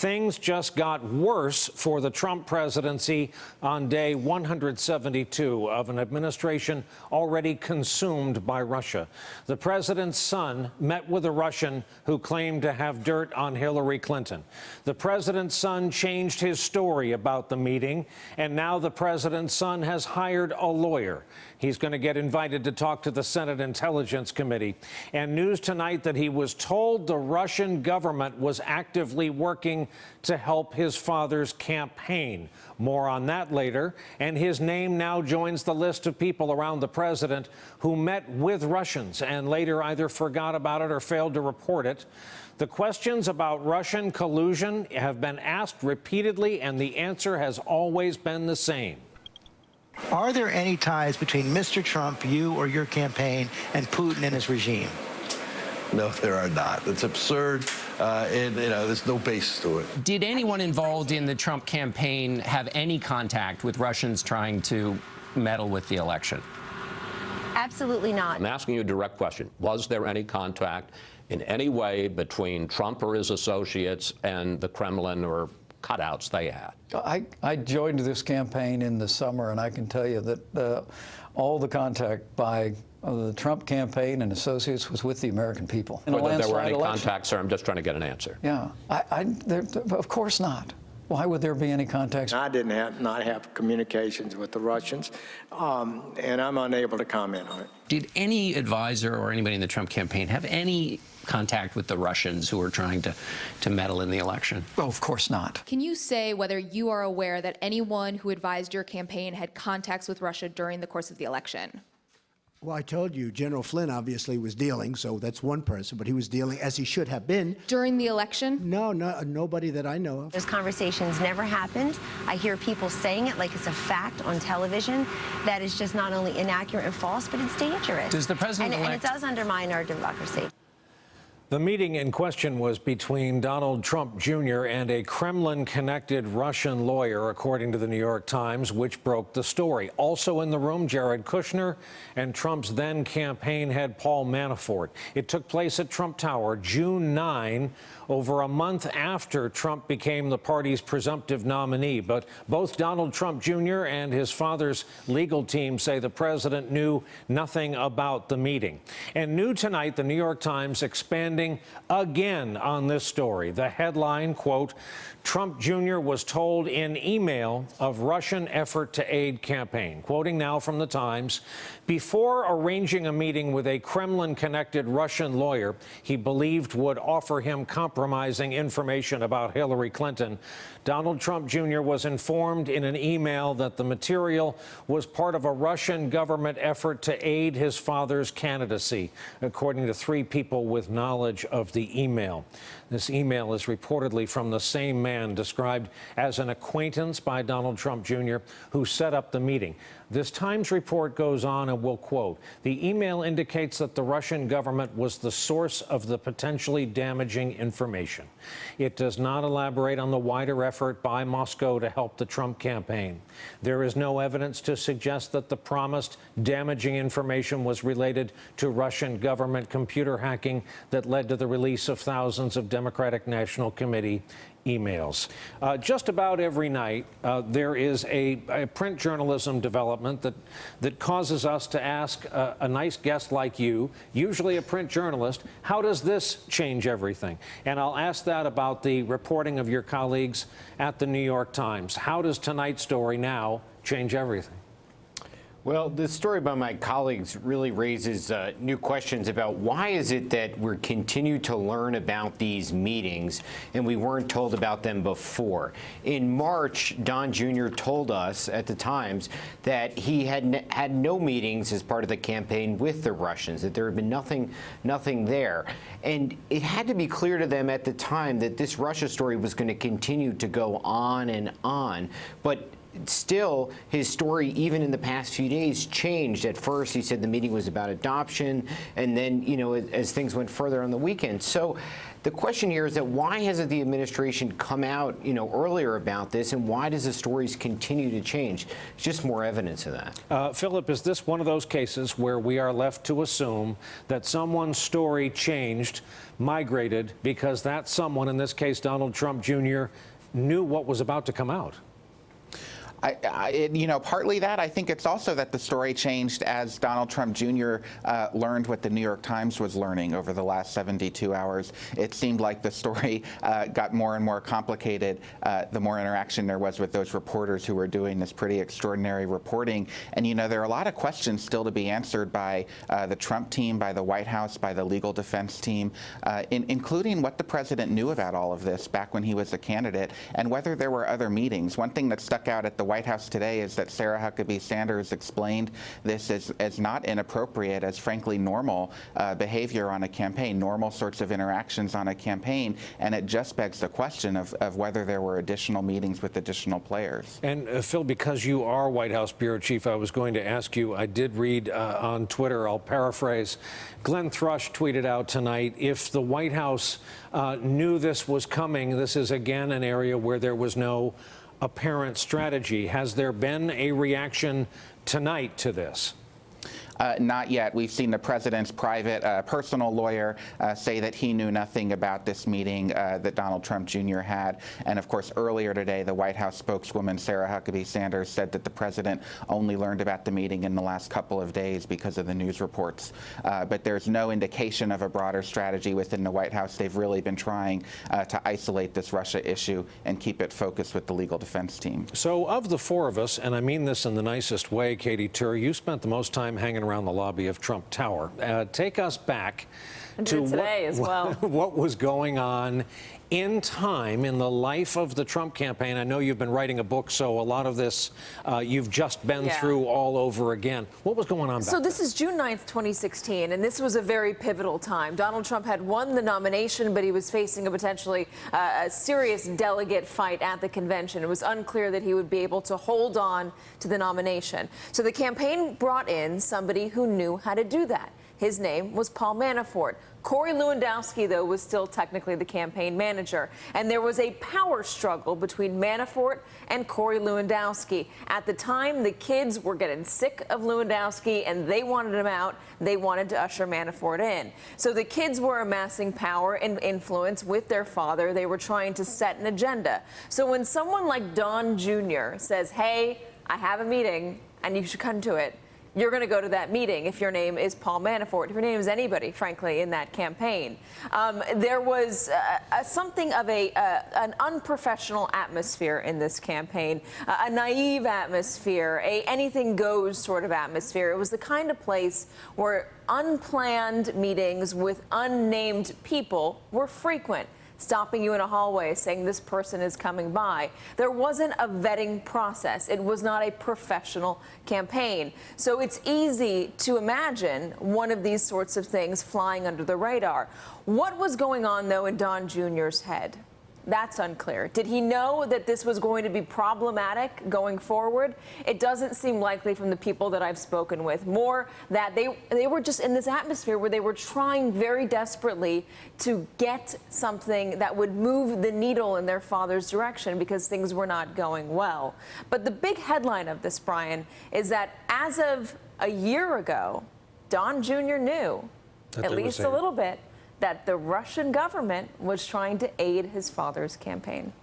things just got worse for the Trump presidency on day 172 of an administration already consumed by Russia. The president's son met with a Russian who claimed to have dirt on Hillary Clinton. The president's son changed his story about the meeting, and now the president's son has hired a lawyer. He's going to get invited to talk to the Senate Intelligence Committee. And news tonight that he was told the Russian government was actively working to help his father's campaign. More on that later. And his name now joins the list of people around the president who met with Russians and later either forgot about it or failed to report it. The questions about Russian collusion have been asked repeatedly, and the answer has always been the same. Are there any ties between Mr. Trump, you or your campaign, and Putin and his regime? No, there are not. It's absurd, and there's no basis to it. Did anyone involved in the Trump campaign have any contact with Russians trying to meddle with the election? Absolutely not. I'm asking you a direct question. Was there any contact in any way between Trump or his associates and the Kremlin or cutouts they had? I joined this campaign in the summer, and I can tell you that all the contact by the Trump campaign and associates was with the American people. Whether there were any contacts, sir, I'm just trying to get an answer. Yeah, of course not. Why would there be any contacts? I did not have communications with the Russians, and I'm unable to comment on it. Did any advisor or anybody in the Trump campaign have any contact with the Russians who were trying to meddle in the election? Oh, of course not. Can you say whether you are aware that anyone who advised your campaign had contacts with Russia during the course of the election? Well, I told you, General Flynn obviously was dealing, so that's one person, but he was dealing as he should have been. During the election? No, nobody that I know of. Those conversations never happened. I hear people saying it like it's a fact on television. That is just not only inaccurate and false, but it's dangerous. Does the president-elect... And it does undermine our democracy. The meeting in question was between Donald Trump Jr. and a Kremlin-connected Russian lawyer, according to the New York Times, which broke the story. Also in the room, Jared Kushner and Trump's then campaign head, Paul Manafort. It took place at Trump Tower June 9, over a month after Trump became the party's presumptive nominee. But both Donald Trump Jr. and his father's legal team say the president knew nothing about the meeting. And new tonight, the New York Times expanding again on this story. The headline, quote, Trump Jr. was told in email of Russian effort to aid campaign. Quoting now from the Times, before arranging a meeting with a Kremlin-connected Russian lawyer he believed would offer him compromising information about Hillary Clinton, Donald Trump Jr. was informed in an email that the material was part of a Russian government effort to aid his father's candidacy, according to three people with knowledge of the email. This email is reportedly from the same man described as an acquaintance by Donald Trump Jr. who set up the meeting. This Times report goes on and will quote, the email indicates that the Russian government was the source of the potentially damaging information. It does not elaborate on the wider effort by Moscow to help the Trump campaign. There is no evidence to suggest that the promised damaging information was related to Russian government computer hacking that led to the release of thousands of Democratic National Committee emails. Just about every night, there is a print journalism development that causes us to ask a nice guest like you, usually a print journalist, how does this change everything? And I'll ask that about the reporting of your colleagues at the New York Times. How does tonight's story now change everything? Well, the story by my colleagues really raises new questions about why is it that we're continue to learn about these meetings and we weren't told about them before. In March, Don Jr. told us at the Times that he had had no meetings as part of the campaign with the Russians, that there had been nothing there. And it had to be clear to them at the time that this Russia story was going to continue to go on and on. But still, his story, even in the past few days, changed. At first, he said the meeting was about adoption, and then, you know, as things went further on the weekend. So the question here is that why hasn't the administration come out, you know, earlier about this, and why does the stories continue to change? It's just more evidence of that. Philip, is this one of those cases where we are left to assume that someone's story changed, migrated, because that someone, in this case Donald Trump Jr., knew what was about to come out? You know, partly that. I think it's also that the story changed as Donald Trump Jr. Learned what the New York Times was learning over the last 72 hours. It seemed like the story got more and more complicated the more interaction there was with those reporters who were doing this pretty extraordinary reporting. And, you know, there are a lot of questions still to be answered by the Trump team, by the White House, by the legal defense team, including what the president knew about all of this back when he was a candidate and whether there were other meetings. One thing that stuck out at the White House today is that Sarah Huckabee Sanders explained this as not inappropriate, as frankly normal behavior on a campaign, normal sorts of interactions on a campaign, and it just begs the question of whether there were additional meetings with additional players. And Phil, because you are White House bureau chief, I was going to ask you, I did read on Twitter, I'll paraphrase, Glenn Thrush tweeted out tonight, if the White House knew this was coming, this is again an area where there was no apparent strategy. Has there been a reaction tonight to this? Not yet. We've seen the president's private, personal lawyer say that he knew nothing about this meeting that Donald Trump Jr. had. And of course, earlier today, the White House spokeswoman, Sarah Huckabee Sanders, said that the president only learned about the meeting in the last couple of days because of the news reports. But there's no indication of a broader strategy within the White House. They've really been trying to isolate this Russia issue and keep it focused with the legal defense team. So of the four of us, and I mean this in the nicest way, Katie Tur, you spent the most time hanging around the lobby of Trump Tower. Take us back to what was going on in time in the life of the Trump campaign. I know you've been writing a book, so a lot of this you've just been through all over again. What was going on back So this then? is June 9th, 2016, and this was a very pivotal time. Donald Trump had won the nomination, but he was facing a potentially serious delegate fight at the convention. It was unclear that he would be able to hold on to the nomination. So the campaign brought in somebody who knew how to do that. His name was Paul Manafort. Corey Lewandowski, though, was still technically the campaign manager. And there was a power struggle between Manafort and Corey Lewandowski. At the time, the kids were getting sick of Lewandowski, and they wanted him out. They wanted to usher Manafort in. So the kids were amassing power and influence with their father. They were trying to set an agenda. So when someone like Don Jr. says, hey, I have a meeting, and you should come to it, you're going to go to that meeting if your name is Paul Manafort, if your name is anybody, frankly, in that campaign. There was something of an unprofessional atmosphere in this campaign, a naive atmosphere, a anything goes sort of atmosphere. It was the kind of place where unplanned meetings with unnamed people were frequent. Stopping you in a hallway saying this person is coming by. There wasn't a vetting process. It was not a professional campaign. So it's easy to imagine one of these sorts of things flying under the radar. What was going on, though, in Don Jr.'s head? That's unclear. Did he know that this was going to be problematic going forward? It doesn't seem likely from the people that I've spoken with. More that they were just in this atmosphere where they were trying very desperately to get something that would move the needle in their father's direction because things were not going well. But the big headline of this, Brian, is that as of a year ago, Don Jr. knew, at least a little bit, that the Russian government was trying to aid his father's campaign.